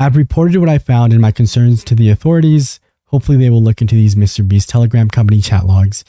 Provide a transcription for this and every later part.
I've reported what I found and my concerns to the authorities. Hopefully they will look into these MrBeast Telegram company chat logs.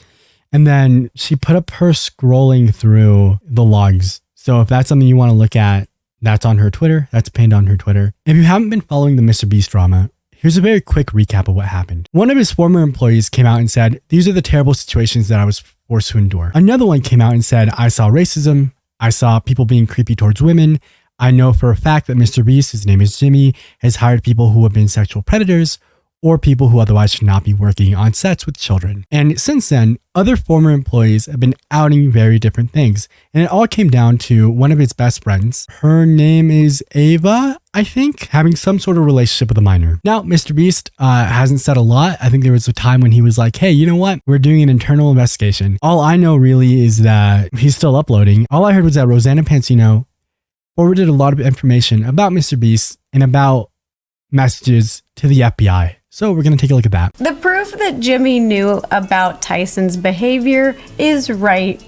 And then she put up her scrolling through the logs. So if that's something you want to look at, that's on her Twitter. That's pinned on her Twitter. If you haven't been following the MrBeast drama, here's a very quick recap of what happened. One of his former employees came out and said, these are the terrible situations that I was forced to endure. Another one came out and said, I saw racism. I saw people being creepy towards women. I know for a fact that MrBeast, his name is Jimmy, has hired people who have been sexual predators or people who otherwise should not be working on sets with children. And since then, other former employees have been outing very different things. And it all came down to one of his best friends. Her name is Ava, I think, having some sort of relationship with a minor. Now, MrBeast hasn't said a lot. I think there was a time when he was like, hey, you know what? We're doing an internal investigation. All I know really is that he's still uploading. All I heard was that Rosanna Pansino forwarded a lot of information about MrBeast and about messages to the FBI. So we're going to take a look at that. The proof that Jimmy knew about Tyson's behavior is right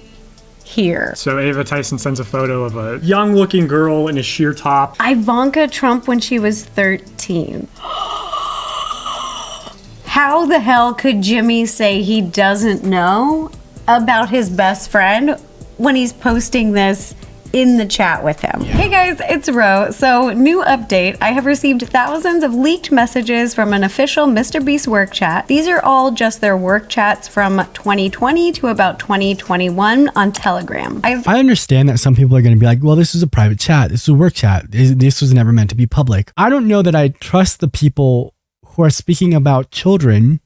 here. So Ava Tyson sends a photo of a young looking girl in a sheer top. Ivanka Trump when she was 13. How the hell could Jimmy say he doesn't know about his best friend when he's posting this in the chat with him? Hey guys, it's Ro. So, new update. I have received thousands of leaked messages from an official MrBeast work chat. These are all just their work chats from 2020 to about 2021 on Telegram. I understand that some people are going to be like, well, this is a private chat. This is a work chat. This was never meant to be public. I don't know that I trust the people who are speaking about children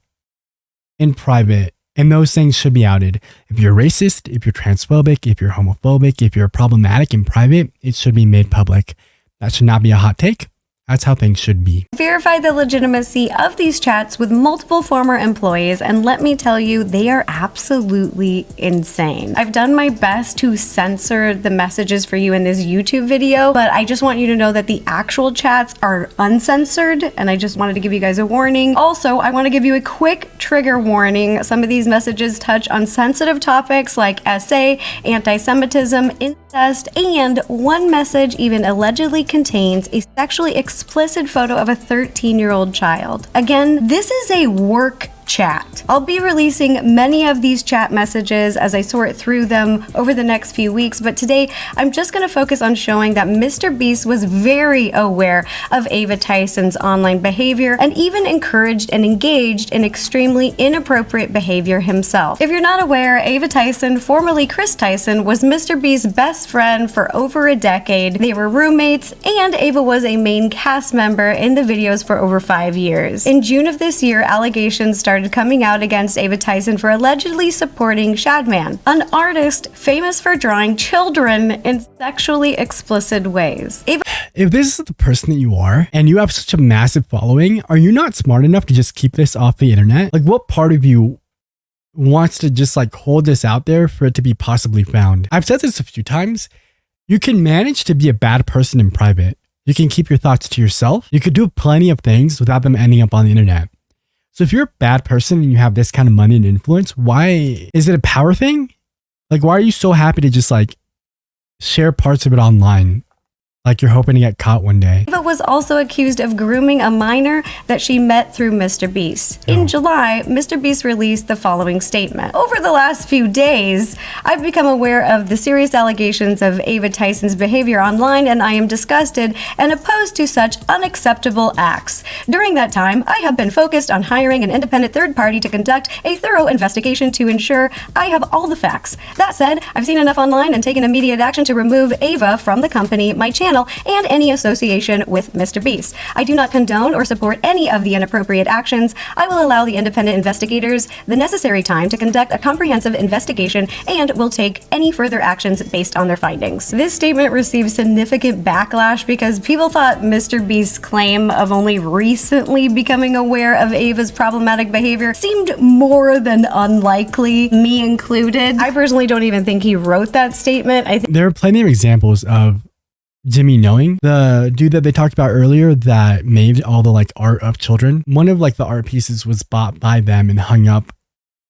in private. And those things should be outed. If you're racist, if you're transphobic, if you're homophobic, if you're problematic in private, it should be made public. That should not be a hot take. That's how things should be. Verify the legitimacy of these chats with multiple former employees, and let me tell you, they are absolutely insane. I've done my best to censor the messages for you in this YouTube video, but I just want you to know that the actual chats are uncensored, and I just wanted to give you guys a warning. Also, I want to give you a quick trigger warning. Some of these messages touch on sensitive topics like SA, anti-Semitism, incest, and one message even allegedly contains a sexually explicit photo of a 13-year-old child. Again, this is a work chat. I'll be releasing many of these chat messages as I sort through them over the next few weeks, but today I'm just going to focus on showing that MrBeast was very aware of Ava Tyson's online behavior and even encouraged and engaged in extremely inappropriate behavior himself. If you're not aware, Ava Tyson, formerly Chris Tyson, was MrBeast's best friend for over a decade. They were roommates, and Ava was a main cast member in the videos for over 5 years. In June of this year, allegations started coming out against Ava Tyson for allegedly supporting Shadman, an artist famous for drawing children in sexually explicit ways. If this is the person that you are, and you have such a massive following, are you not smart enough to just keep this off the internet? Like, what part of you wants to just like hold this out there for it to be possibly found? I've said this a few times. You can manage to be a bad person in private. You can keep your thoughts to yourself. You could do plenty of things without them ending up on the internet. So if you're a bad person and you have this kind of money and influence, why is it a power thing? Like, why are you so happy to just like share parts of it online? Like you're hoping to get caught one day. Ava was also accused of grooming a minor that she met through MrBeast. In July, MrBeast released the following statement. Over the last few days, I've become aware of the serious allegations of Ava Tyson's behavior online, and I am disgusted and opposed to such unacceptable acts. During that time, I have been focused on hiring an independent third party to conduct a thorough investigation to ensure I have all the facts. That said, I've seen enough online and taken immediate action to remove Ava from the company, my channel, and any association with MrBeast. I do not condone or support any of the inappropriate actions. I will allow the independent investigators the necessary time to conduct a comprehensive investigation and will take any further actions based on their findings. This statement received significant backlash because people thought MrBeast's claim of only recently becoming aware of Ava's problematic behavior seemed more than unlikely, me included. I personally don't even think he wrote that statement. I think there are plenty of examples of Jimmy knowing. The dude that they talked about earlier that made all the like art of children, one of like the art pieces was bought by them and hung up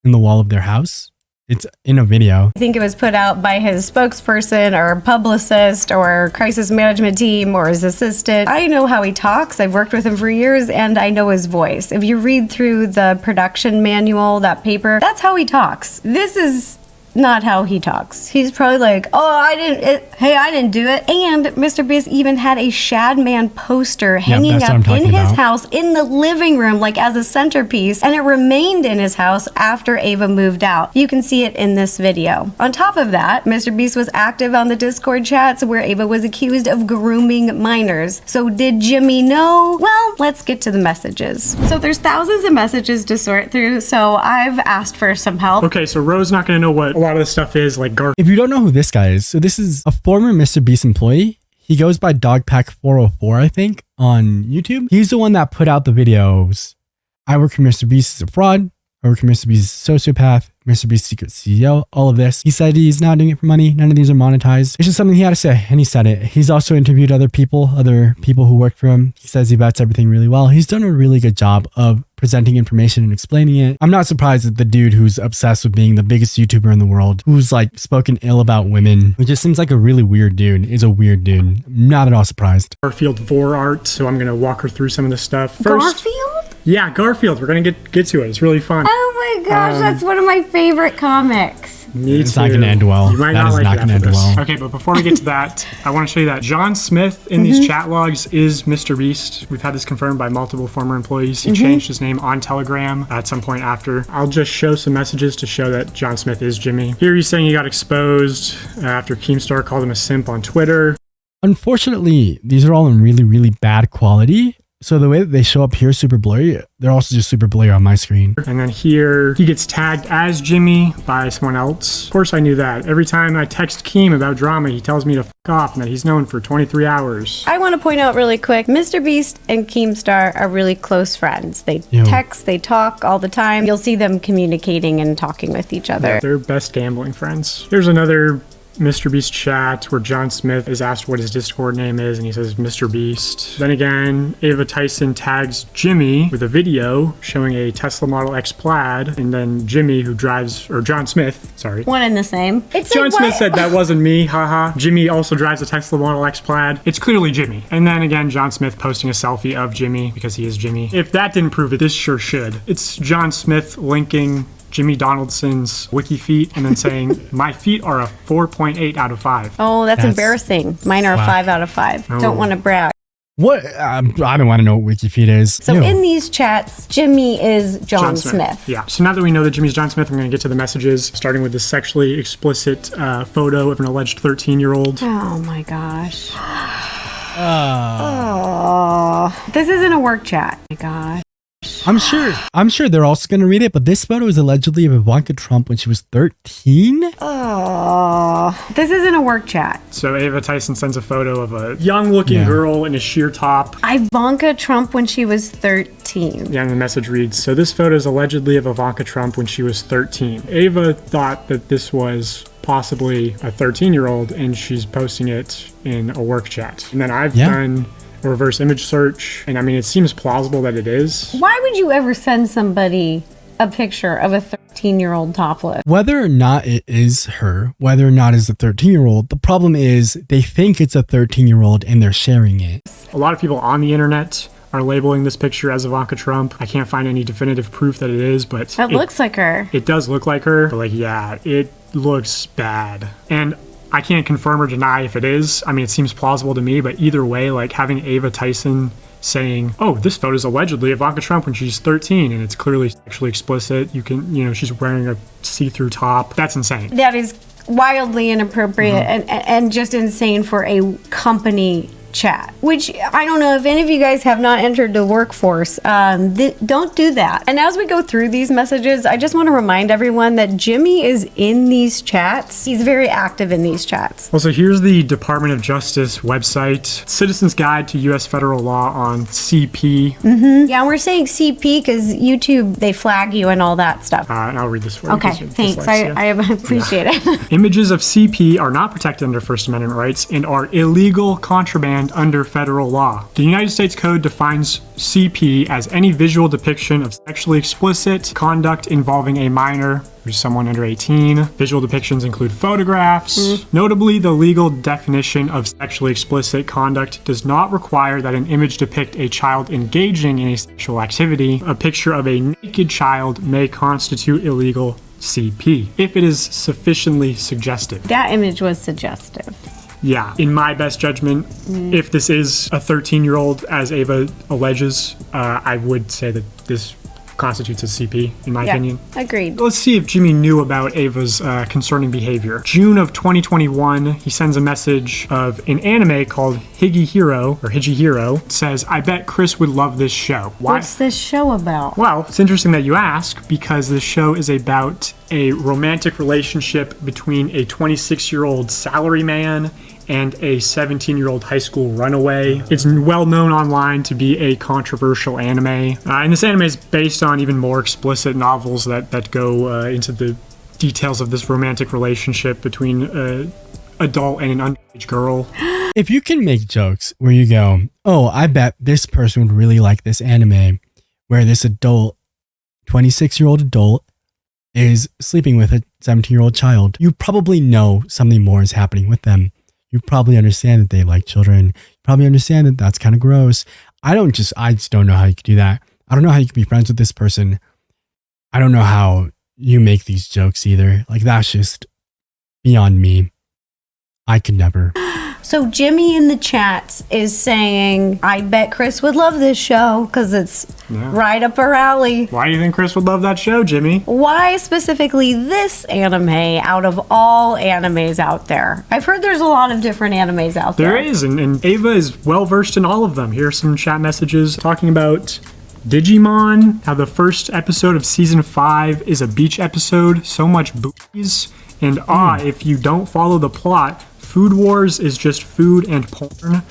in the wall of their house. It's in a video. I think it was put out by his spokesperson or publicist or crisis management team or his assistant. I know how he talks. I've worked with him for years and I know his voice. If you read through the production manual, that paper, that's how he talks. This is not how he talks. He's probably like, oh, I didn't do it. And MrBeast even had a Shadman poster hanging up in his house in the living room, like as a centerpiece, and it remained in his house after Ava moved out. You can see it in this video. On top of that, MrBeast was active on the Discord chats where Ava was accused of grooming minors. So did Jimmy know? Well, let's get to the messages. So there's thousands of messages to sort through, so I've asked for some help. Okay, so Ro's not gonna know what a lot of this stuff is, like If you don't know who this guy is, so this is a former MrBeast employee. He goes by Dogpack404, I think, on YouTube. He's the one that put out the videos. I work for MrBeast as a fraud. I work for MrBeast as a sociopath. MrBeast secret CEO, all of this. He said he's not doing it for money. None of these are monetized. It's just something he had to say, and he said it. He's also interviewed other people who work for him. He says he vets everything really well. He's done a really good job of presenting information and explaining it. I'm not surprised that the dude who's obsessed with being the biggest YouTuber in the world, who's like spoken ill about women, who just seems like a really weird dude, is a weird dude. I'm not at all surprised. Garfield vor art, so I'm gonna walk her through some of this stuff. First, Garfield? Yeah, Garfield. We're gonna get to it. It's really fun. Oh my gosh, that's one of my favorite comics. Me It's too. not gonna end well. You might That not is like not it gonna after end this. well. Okay, but before we get to that, I want to show you that John Smith in these chat logs is MrBeast. We've had this confirmed by multiple former employees. He changed his name on Telegram at some point after. I'll just show some messages to show that John Smith is Jimmy. Here he's saying he got exposed after Keemstar called him a simp on Twitter. Unfortunately, these are all in really, really bad quality. So the way that they show up here super blurry, they're also just super blurry on my screen. And then here, he gets tagged as Jimmy by someone else. Of course I knew that. Every time I text Keem about drama, he tells me to f*** off and that he's known for 23 hours. I want to point out really quick, MrBeast and Keemstar are really close friends. They text, they talk all the time. You'll see them communicating and talking with each other. They're best gambling friends. Here's another MrBeast chat where John Smith is asked what his Discord name is and he says MrBeast. Then again, Ava Tyson tags Jimmy with a video showing a Tesla Model X Plaid, and then Jimmy, who drives, or John Smith, sorry. One and the same. It's John like, Smith said that wasn't me, haha. Jimmy also drives a Tesla Model X Plaid. It's clearly Jimmy. And then again, John Smith posting a selfie of Jimmy because he is Jimmy. If that didn't prove it, this sure should. It's John Smith linking Jimmy Donaldson's wiki feet and then saying, my feet are a 4.8 out of 5. Oh, that's embarrassing. Mine are a 5 out of 5. Oh. Don't want to brag. What? I don't want to know what WikiFeed is. So Ew. in these chats, Jimmy is John Smith. Yeah. So now that we know that Jimmy's John Smith, I'm going to get to the messages, starting with this sexually explicit photo of an alleged 13-year-old. Oh my gosh. Oh, this isn't a work chat. Oh my gosh. I'm sure they're also going to read it, but this photo is allegedly of Ivanka Trump when she was 13. Oh, this isn't a work chat. So Ava Tyson sends a photo of a young-looking girl in a sheer top. Ivanka Trump when she was 13. Yeah, and the message reads, so this photo is allegedly of Ivanka Trump when she was 13. Ava thought that this was possibly a 13-year-old, and she's posting it in a work chat. And then I've done a reverse image search, and I mean, it seems plausible that it is. Why would you ever send somebody a picture of a 13-year-old topless? Whether or not it is her, whether or not it's a 13-year-old, the problem is they think it's a 13-year-old and they're sharing it. A lot of people on the internet are labeling this picture as Ivanka Trump. I can't find any definitive proof that it is, but It looks like her. It does look like her, but like, yeah, it looks bad. And I can't confirm or deny if it is. I mean, it seems plausible to me, but either way, like having Ava Tyson saying, oh, this photo is allegedly Ivanka Trump when she's 13 and it's clearly sexually explicit. You can, you know, she's wearing a see-through top. That's insane. That is wildly inappropriate and just insane for a company chat, which I don't know if any of you guys have not entered the workforce. Don't do that. And as we go through these messages, I just want to remind everyone that Jimmy is in these chats. He's very active in these chats. Also, here's the Department of Justice website, Citizen's Guide to U.S. Federal Law on CP. Yeah, and we're saying CP because YouTube, they flag you and all that stuff. And I'll read this for you. Okay, thanks. I appreciate it. Images of CP are not protected under First Amendment rights and are illegal contraband and under federal law. The United States Code defines CP as any visual depiction of sexually explicit conduct involving a minor or someone under 18. Visual depictions include photographs. Notably, the legal definition of sexually explicit conduct does not require that an image depict a child engaging in a sexual activity. A picture of a naked child may constitute illegal CP if it is sufficiently suggestive. That image was suggestive. Yeah, in my best judgment, if this is a 13-year-old, as Ava alleges, I would say that this constitutes a CP, in my opinion. Agreed. Let's see if Jimmy knew about Ava's concerning behavior. June of 2021, he sends a message of an anime called Higihiro. It says, I bet Chris would love this show. Why? What's this show about? Well, it's interesting that you ask, because this show is about a romantic relationship between a 26-year-old salaryman and a 17-year-old high school runaway. It's well known online to be a controversial anime. And this anime is based on even more explicit novels that go into the details of this romantic relationship between an adult and an underage girl. If you can make jokes where you go, oh, I bet this person would really like this anime, where this adult, 26-year-old adult, is sleeping with a 17-year-old child, you probably know something more is happening with them. You probably understand that they like children. You probably understand that that's kind of gross. I just don't know how you could do that. I don't know how you could be friends with this person. I don't know how you make these jokes either. Like, that's just beyond me. I could never. So Jimmy in the chats is saying, I bet Chris would love this show because it's right up her alley. Why do you think Chris would love that show, Jimmy? Why specifically this anime out of all animes out there? I've heard there's a lot of different animes out there. There is, and Ava is well versed in all of them. Here are some chat messages talking about Digimon, how the first episode of season 5 is a beach episode, so much boobies, and if you don't follow the plot, Food Wars is just food and porn.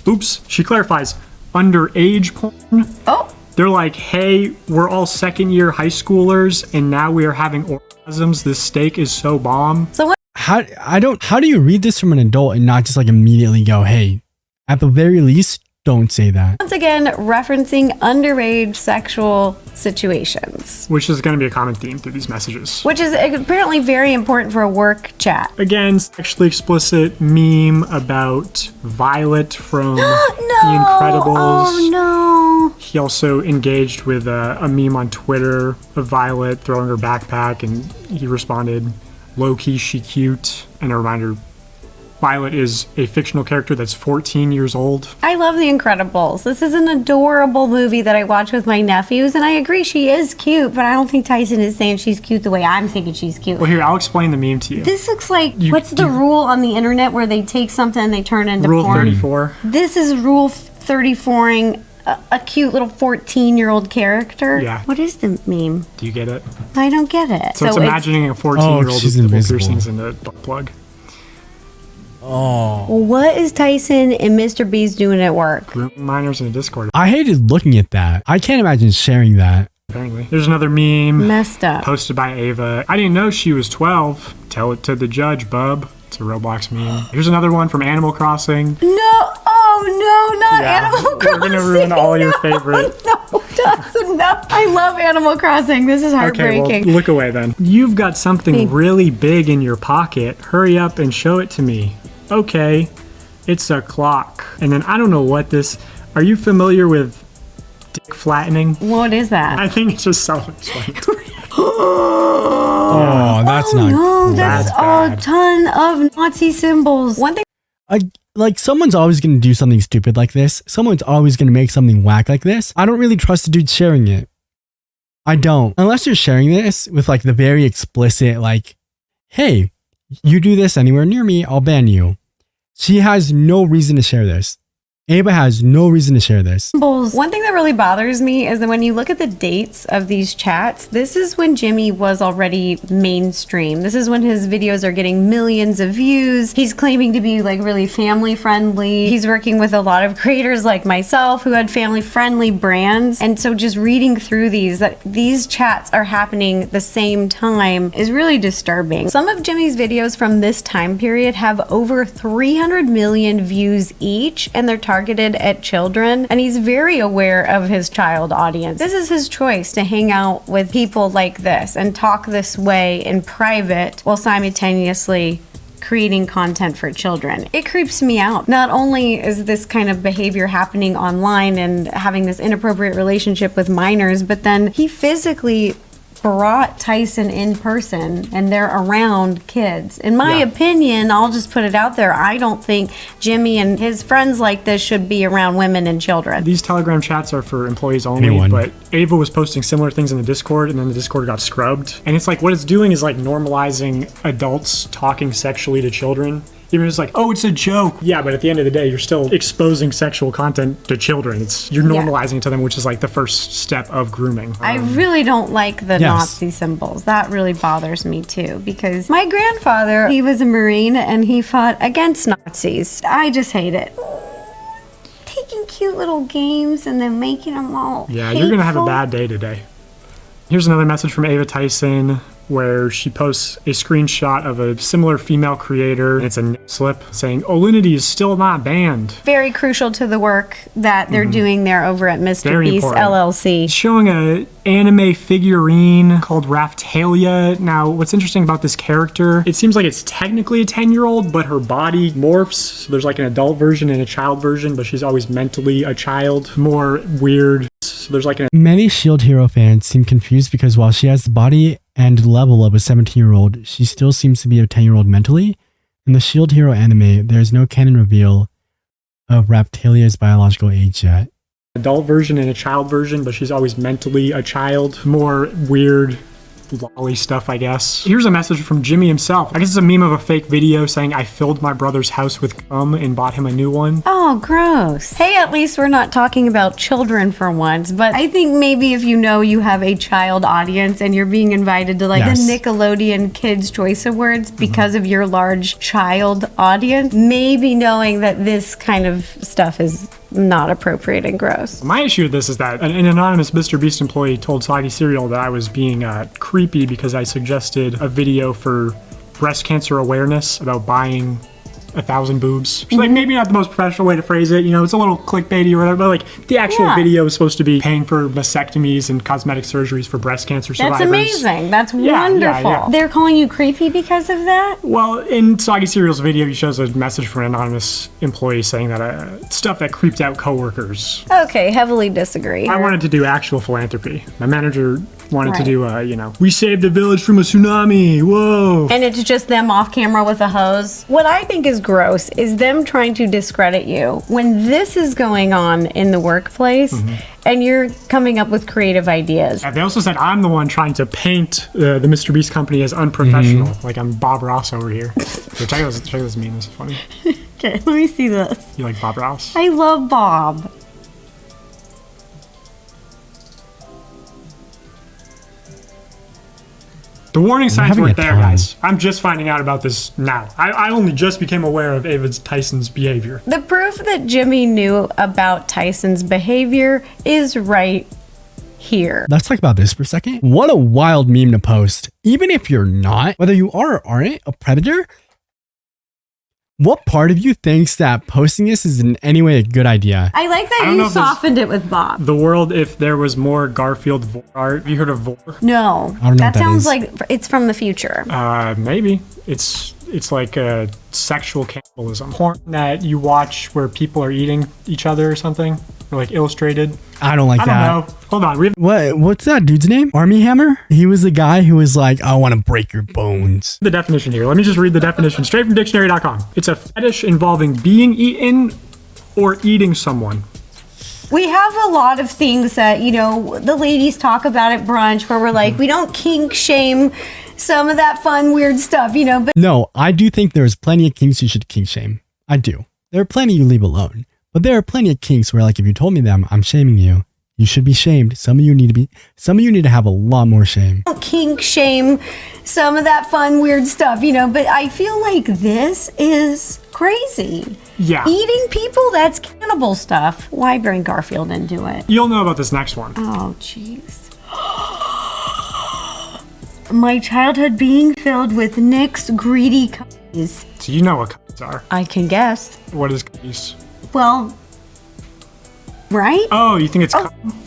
Oops, she clarifies, underage porn. Oh. They're like, hey, we're all second-year high schoolers, and now we are having orgasms. This steak is so bomb. So what? How do you read this from an adult and not just like immediately go, hey, at the very least, don't say that. Once again, referencing underage sexual situations. Which is going to be a common theme through these messages. Which is apparently very important for a work chat. Again, sexually explicit meme about Violet from The Incredibles. Oh, no. He also engaged with a meme on Twitter of Violet throwing her backpack, and he responded, low-key, she cute. And a reminder, Violet is a fictional character that's 14 years old. I love The Incredibles. This is an adorable movie that I watch with my nephews, and I agree she is cute, but I don't think Tyson is saying she's cute the way I'm thinking she's cute. Well, here, I'll explain the meme to you. This looks like, what's the rule on the internet where they take something and they turn it into Rule porn? 34. This is Rule 34ing a cute little 14-year-old character. Yeah. What is the meme? Do you get it? I don't get it. So it's imagining a 14-year-old with nipple piercings and a butt plug. Oh. Well, what is Tyson and MrBeast doing at work? Grooming minors in a Discord. I hated looking at that. I can't imagine sharing that. Apparently. There's another meme. Messed up. Posted by Ava. I didn't know she was 12. Tell it to the judge, bub. It's a Roblox meme. Here's another one from Animal Crossing. No. Oh, no, not Animal Crossing. We're going to ruin all your favorite. No, Tyson, no. I love Animal Crossing. This is heartbreaking. Okay, well, look away then. You've got something really big in your pocket. Hurry up and show it to me. Okay, it's a clock. And then I don't know what this... Are you familiar with dick flattening? What is that? I think it's just self-explanatory. Oh, that's not cool. That's a ton of Nazi symbols. One thing... Like, someone's always going to do something stupid like this. Someone's always going to make something whack like this. I don't really trust the dude sharing it. I don't. Unless you're sharing this with, like, the very explicit, like, hey, you do this anywhere near me, I'll ban you. She has no reason to share this. Ava has no reason to share this. One thing that really bothers me is that when you look at the dates of these chats, this is when Jimmy was already mainstream. This is when his videos are getting millions of views. He's claiming to be like really family friendly. He's working with a lot of creators like myself who had family friendly brands. And so just reading through that these chats are happening the same time is really disturbing. Some of Jimmy's videos from this time period have over 300 million views each, and they're targeted at children, and he's very aware of his child audience. This is his choice to hang out with people like this and talk this way in private while simultaneously creating content for children. It creeps me out. Not only is this kind of behavior happening online and having this inappropriate relationship with minors, but then he physically brought Tyson in person and they're around kids. In my opinion, I'll just put it out there, I don't think Jimmy and his friends like this should be around women and children. These Telegram chats are for employees only, but Ava was posting similar things in the Discord, and then the Discord got scrubbed. And it's like, what it's doing is like normalizing adults talking sexually to children. Even if it's like, oh, it's a joke. Yeah, but at the end of the day, you're still exposing sexual content to children. You're normalizing it to them, which is like the first step of grooming. I really don't like the Nazi symbols. That really bothers me too, because my grandfather, he was a Marine and he fought against Nazis. I just hate it. Taking cute little games and then making them all hateful. You're going to have a bad day today. Here's another message from Ava Tyson, where she posts a screenshot of a similar female creator, and it's a nip slip saying, Olinity is still not banned. Very crucial to the work that they're doing there over at MrBeast LLC. It's showing a anime figurine called Raphtalia. Now, what's interesting about this character, it seems like it's technically a 10-year-old, but her body morphs. So there's like an adult version and a child version, but she's always mentally a child. More weird. So there's like Many Shield Hero fans seem confused because while she has the body and level of a 17-year-old, she still seems to be a 10-year-old mentally. In the Shield Hero anime, there is no canon reveal of Raphtalia's biological age yet. Adult version and a child version, but she's always mentally a child. More weird lolly stuff, I guess. Here's a message from Jimmy himself. I guess it's a meme of a fake video saying, I filled my brother's house with cum and bought him a new one. Oh, gross. Hey, at least we're not talking about children for once, but I think maybe if you know you have a child audience and you're being invited to like the Nickelodeon Kids' Choice Awards because of your large child audience, maybe knowing that this kind of stuff is not appropriate and gross. My issue with this is that an anonymous MrBeast employee told Soggy Cereal that I was being creepy because I suggested a video for breast cancer awareness about buying 1,000 boobs. Which, like, maybe not the most professional way to phrase it, you know, it's a little clickbaity or whatever, but like the actual video is supposed to be paying for mastectomies and cosmetic surgeries for breast cancer survivors. That's amazing. That's wonderful. They're calling you creepy because of that? Well, in Soggy Cereal's video, he shows a message from an anonymous employee saying that stuff that creeped out coworkers. Okay, heavily disagree. I wanted to do actual philanthropy. My manager wanted to do, we saved the village from a tsunami, whoa. And it's just them off camera with a hose. What I think is gross is them trying to discredit you when this is going on in the workplace and you're coming up with creative ideas. They also said I'm the one trying to paint the MrBeast company as unprofessional. Like I'm Bob Ross over here. So check this meme, this is funny. Okay, let me see this. You like Bob Ross? I love Bob. The warning signs weren't there, guys. I'm just finding out about this now. I only just became aware of Ava Tyson's behavior. The proof that Jimmy knew about Tyson's behavior is right here. Let's talk about this for a second. What a wild meme to post. Even if you're not, whether you are or aren't a predator, what part of you thinks that posting this is in any way a good idea? I like that you softened it with Bob. The world, if there was more Garfield Vor art. Have you heard of Vor? No. I don't know that sounds like it's from the future. Maybe. It's like a sexual cannibalism. Porn that you watch where people are eating each other or something. Or like illustrated. I don't like that. I don't know. Hold on. What's that dude's name? Army Hammer? He was the guy who was like, I want to break your bones. The definition here. Let me just read the definition straight from dictionary.com. It's a fetish involving being eaten or eating someone. We have a lot of things that, you know, the ladies talk about at brunch where we're like, we don't kink shame some of that fun, weird stuff, you know. But no, I do think there's plenty of kinks you should kink shame. I do. There are plenty you leave alone. But But there are plenty of kinks where, like, if you told me them, I'm shaming you. You should be shamed. Some of you need to have a lot more shame. Kink shame some of that fun, weird stuff, but I feel like this is crazy. Yeah. Eating people, that's cannibal stuff. Why bring Garfield into it? You'll know about this next one. Oh, jeez. My childhood being filled with Nick's greedy cookies. So you know what cookies are. I can guess. What is cookies? Well, right? Oh, you think it's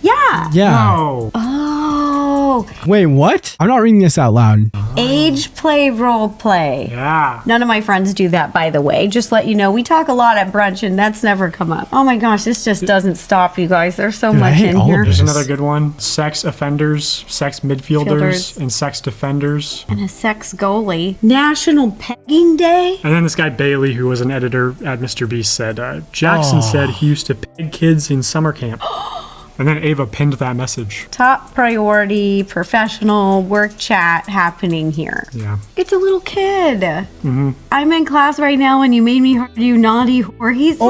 Yeah. Yeah. No. Oh, Wait, what? I'm not reading this out loud. age play, role play. Yeah. None of my friends do that, by the way. Just let you know, we talk a lot at brunch and that's never come up. Oh my gosh, this just doesn't stop, you guys. There's so Dude, I much hate in all of here. this. There's another good one. Sex offenders, sex midfielders, Fielders. and sex defenders. And a sex goalie. National Pegging Day? And then this guy Bailey, who was an editor at MrBeast, said, Jackson said he used to peg kids in summer camp. And then Ava pinned that message. Top priority, professional, work chat happening here. Yeah. It's a little kid. I'm in class right now and you made me hear you naughty whore. He's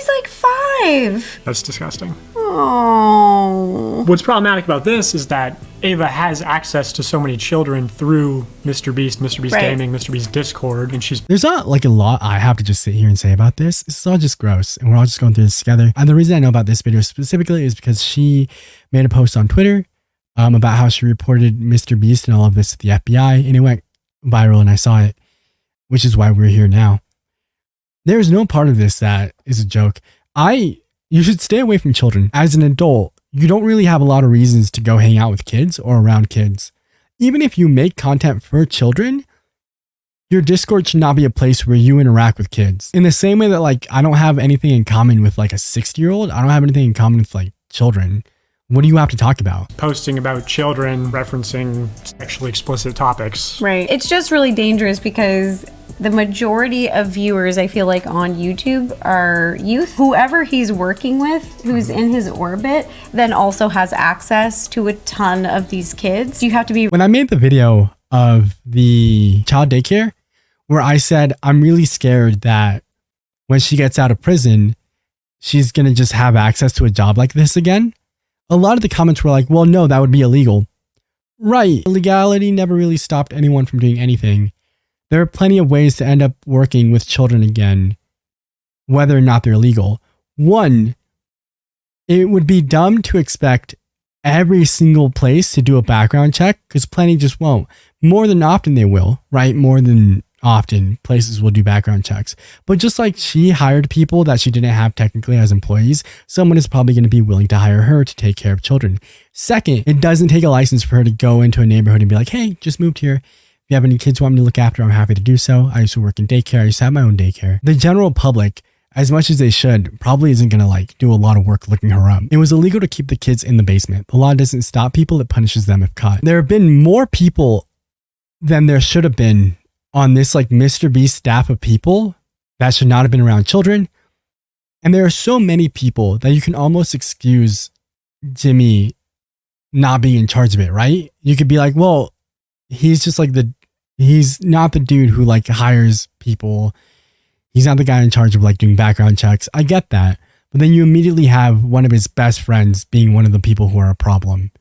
like 5. That's disgusting. Oh. What's problematic about this is that Ava has access to so many children through MrBeast, MrBeast Right. Gaming, MrBeast Discord, and she's There's not like a lot I have to just sit here and say about this. This is all just gross, and we're all just going through this together. And the reason I know about this video specifically is because she made a post on Twitter about how she reported MrBeast and all of this to the FBI, and it went viral, and I saw it, which is why we're here now. There's no part of this that is a joke. You should stay away from children. As an adult, you don't really have a lot of reasons to go hang out with kids or around kids. Even if you make content for children, your Discord should not be a place where you interact with kids. In the same way that, like, I don't have anything in common with like a 60-year-old, I don't have anything in common with like children. What do you have to talk about? posting about children referencing sexually explicit topics. Right. It's just really dangerous because the majority of viewers, I feel like, on YouTube are youth. Whoever he's working with, who's in his orbit, then also has access to a ton of these kids. You have to be... When I made the video of the child daycare, where I said, I'm really scared that when she gets out of prison, she's going to just have access to a job like this again. A lot of the comments were like, well, no, that would be illegal. Right. Legality never really stopped anyone from doing anything. There are plenty of ways to end up working with children again, whether or not they're legal. One, it would be dumb to expect every single place to do a background check because plenty just won't. More than often they will, right? More than often places will do background checks. But just like she hired people that she didn't have technically as employees, someone is probably going to be willing to hire her to take care of children. Second, it doesn't take a license for her to go into a neighborhood and be like, hey, just moved here. If you have any kids you want me to look after, I'm happy to do so. I used to work in daycare. I used to have my own daycare. The general public, as much as they should, probably isn't going to like do a lot of work looking her up. It was illegal to keep the kids in the basement. The law doesn't stop people. It punishes them if caught. There have been more people than there should have been on this like MrBeast staff of people that should not have been around children. And there are so many people that you can almost excuse Jimmy not being in charge of it, right? You could be like, well, he's just like he's not the dude who like hires people. He's not the guy in charge of like doing background checks. I get that. But then you immediately have one of his best friends being one of the people who are a problem.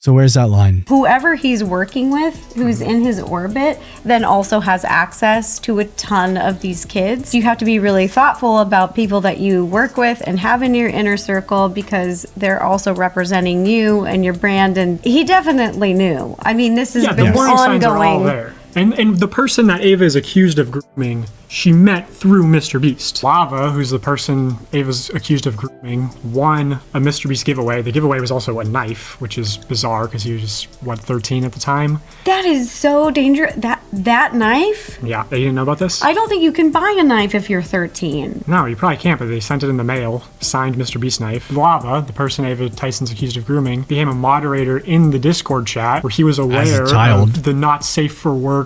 So where's that line? Whoever he's working with, who's in his orbit, then also has access to a ton of these kids. You have to be really thoughtful about people that you work with and have in your inner circle because they're also representing you and your brand. And he definitely knew. I mean, this has been the warning signs are all ongoing. there. And the person that Ava is accused of grooming, she met through MrBeast. Lava, who's the person Ava's accused of grooming, won a MrBeast giveaway. The giveaway was also a knife, which is bizarre because he was, 13 at the time? That is so dangerous. That knife? Yeah, they didn't know about this? I don't think you can buy a knife if you're 13. No, you probably can't, but they sent it in the mail, signed MrBeast knife. Lava, the person Ava Tyson's accused of grooming, became a moderator in the Discord chat where he was aware of the not safe for work,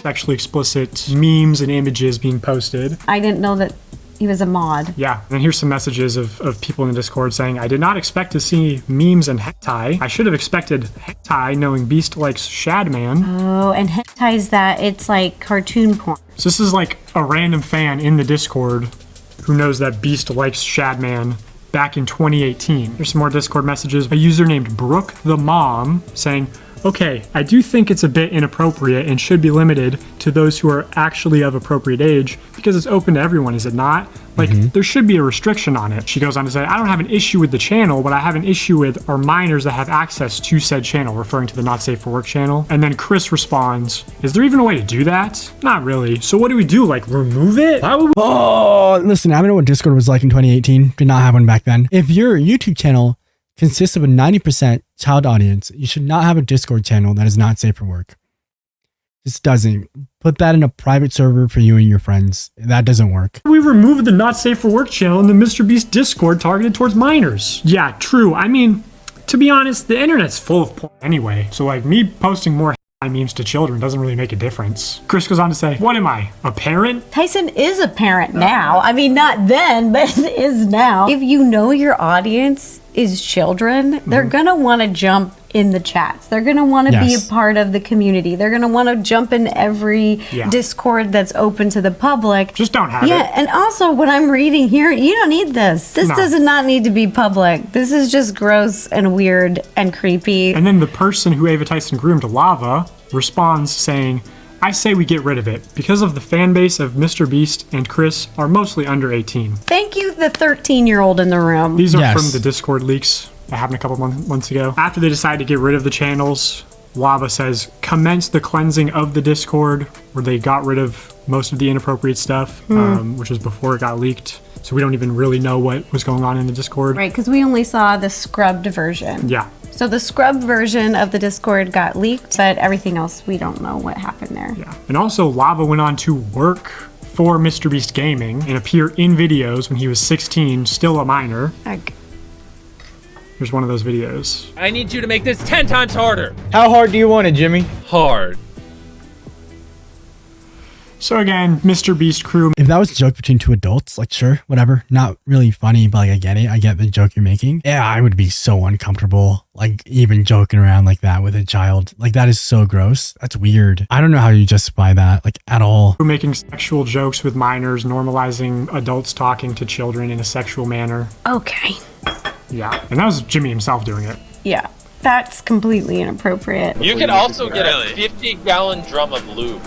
sexually explicit memes and images being posted. I didn't know that he was a mod. Yeah, and here's some messages of people in the Discord saying, I did not expect to see memes and hentai. I should have expected hentai knowing Beast likes Shadman. Oh, and hentai is that it's like cartoon porn. So this is like a random fan in the Discord who knows that Beast likes Shadman back in 2018. There's some more Discord messages. A user named Brooke the Mom saying, okay, I do think it's a bit inappropriate and should be limited to those who are actually of appropriate age because it's open to everyone, is it not? Like, there should be a restriction on it. She goes on to say, I don't have an issue with the channel, but I have an issue with our minors that have access to said channel, referring to the Not Safe for Work channel. And then Chris responds, is there even a way to do that? Not really. So what do we do? Like, remove it? Why would we? Oh, listen, I don't know what Discord was like in 2018. Did not have one back then. If your YouTube channel consists of a 90% child audience, you should not have a Discord channel that is not safe for work. This doesn't. Put that in a private server for you and your friends. That doesn't work. We removed the Not Safe for Work channel in the MrBeast Discord targeted towards minors. Yeah, true. I mean, to be honest, the internet's full of porn anyway. So like me posting more memes to children doesn't really make a difference. Chris goes on to say, what am I, a parent? Tyson is a parent now. I mean, not then, but is now. If you know your audience is children, they're gonna want to jump in the chats. They're gonna want to be a part of the community. They're gonna want to jump in every Discord that's open to the public. Just don't have it. Yeah, and also what I'm reading here, you don't need this. This does not need to be public. This is just gross and weird and creepy. And then the person who Ava Tyson groomed, Lava, responds saying, I say we get rid of it because of the fan base of MrBeast and Chris are mostly under 18. Thank you, the 13-year-old in the room. These are from the Discord leaks that happened a couple months ago. After they decided to get rid of the channels, Lava says, commence the cleansing of the Discord, where they got rid of most of the inappropriate stuff, which was before it got leaked. So we don't even really know what was going on in the Discord. Right, because we only saw the scrubbed version. Yeah. So the scrubbed version of the Discord got leaked, but everything else, we don't know what happened there. Yeah. And also, Lava went on to work for MrBeast Gaming and appear in videos when he was 16, still a minor. Here's one of those videos. I need you to make this 10 times harder. How hard do you want it, Jimmy? Hard. So again, MrBeast crew. If that was a joke between two adults, like sure, whatever. Not really funny, but like I get it. I get the joke you're making. Yeah, I would be so uncomfortable, like even joking around like that with a child. Like that is so gross. That's weird. I don't know how you justify that, like at all. Making sexual jokes with minors, normalizing adults talking to children in a sexual manner. Okay. Yeah, and that was Jimmy himself doing it. Yeah, that's completely inappropriate. You can also get a 50-gallon drum of lube.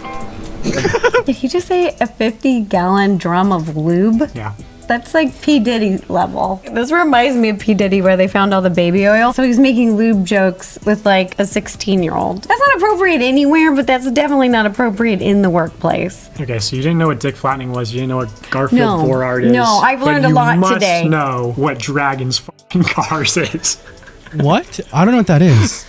Did he just say a 50-gallon drum of lube? Yeah. That's like P. Diddy level. This reminds me of P. Diddy where they found all the baby oil. So he's making lube jokes with like a 16-year-old. That's not appropriate anywhere, but that's definitely not appropriate in the workplace. Okay, so you didn't know what dick flattening was. You didn't know what Garfield 4 art is. No, I've learned a lot today. You must know what Dragon's fucking cars is. What? I don't know what that is.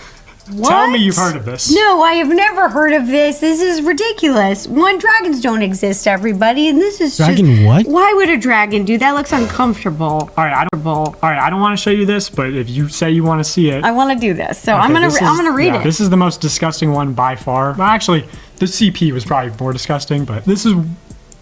What? Tell me you've heard of this. No, I have never heard of this. This is ridiculous. One, dragons don't exist, everybody, and this is Dragon what? Why would a dragon do that? Looks uncomfortable. All right, I don't want to show you this, but if you say you want to see it, I want to do this. So okay, I'm gonna read it. This is the most disgusting one by far. Well, actually, the CP was probably more disgusting, but this is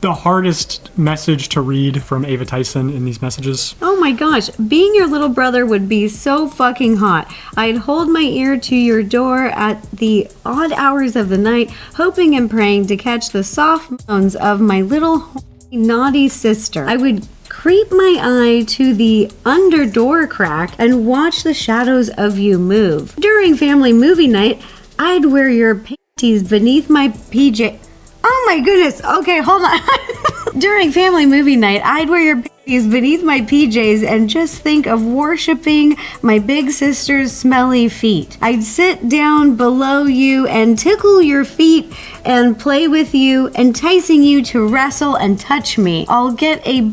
the hardest message to read from Ava Tyson in these messages. Oh my gosh, being your little brother would be so fucking hot. I'd hold my ear to your door at the odd hours of the night, hoping and praying to catch the soft moans of my little naughty sister. I would creep my eye to the under door crack and watch the shadows of you move. During family movie night, I'd wear your panties beneath my PJ. Oh my goodness. Okay, hold on. During family movie night, I'd wear your panties beneath my PJs and just think of worshiping my big sister's smelly feet. I'd sit down below you and tickle your feet and play with you, enticing you to wrestle and touch me. I'll get a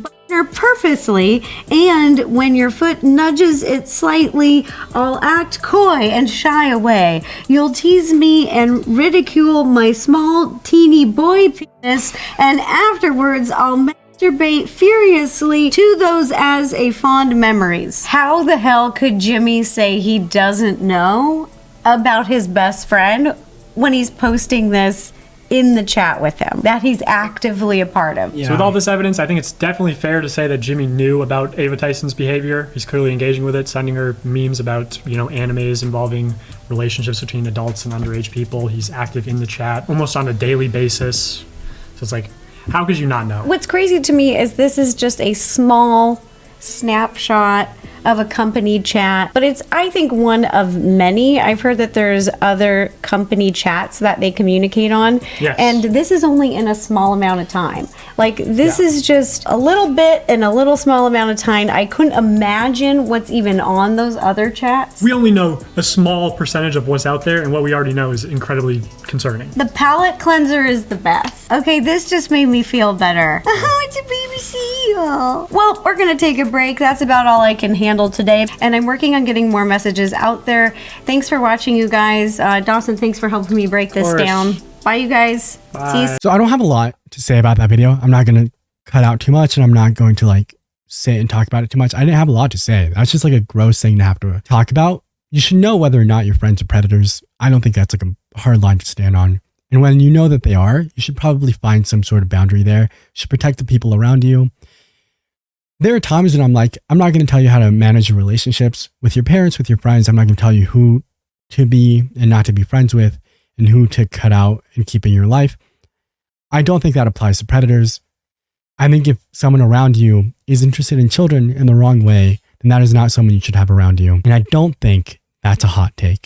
purposely, and when your foot nudges it slightly, I'll act coy and shy away. You'll tease me and ridicule my small teeny boy penis, and afterwards I'll masturbate furiously to those as a fond memories. How the hell could Jimmy say he doesn't know about his best friend when he's posting this in the chat with him that he's actively a part of? So with all this evidence, I think it's definitely fair to say that Jimmy knew about Ava Tyson's behavior. He's clearly engaging with it, sending her memes about, animes involving relationships between adults and underage people. He's active in the chat almost on a daily basis. So it's like, How could you not know? What's crazy to me is this is just a small snapshot of a company chat, but it's, I think, one of many. I've heard that there's other company chats that they communicate on, Yes. and this is only in a small amount of time. Like, this is just a little bit in a little small amount of time. I couldn't imagine what's even on those other chats. We only know a small percentage of what's out there, and what we already know is incredibly concerning. The palate cleanser is the best. Okay, this just made me feel better. Oh, it's a baby seal. Well, we're gonna take a break. That's about all I can handle today, and I'm working on getting more messages out there. Thanks for watching, you guys. Dawson, thanks for helping me break this down. Bye, you guys. Bye. See you So I don't have a lot to say about that video. I'm not going to cut out too much, and I'm not going to like sit and talk about it too much. I didn't have a lot to say. That's just like a gross thing to have to talk about. You should know whether or not your friends are predators. I don't think that's like a hard line to stand on. And when you know that they are, you should probably find some sort of boundary there. You should protect the people around you. There are times when I'm like, I'm not going to tell you how to manage your relationships with your parents, with your friends. I'm not going to tell you who to be and not to be friends with and who to cut out and keep in your life. I don't think that applies to predators. I think if someone around you is interested in children in the wrong way, then that is not someone you should have around you. And I don't think that's a hot take.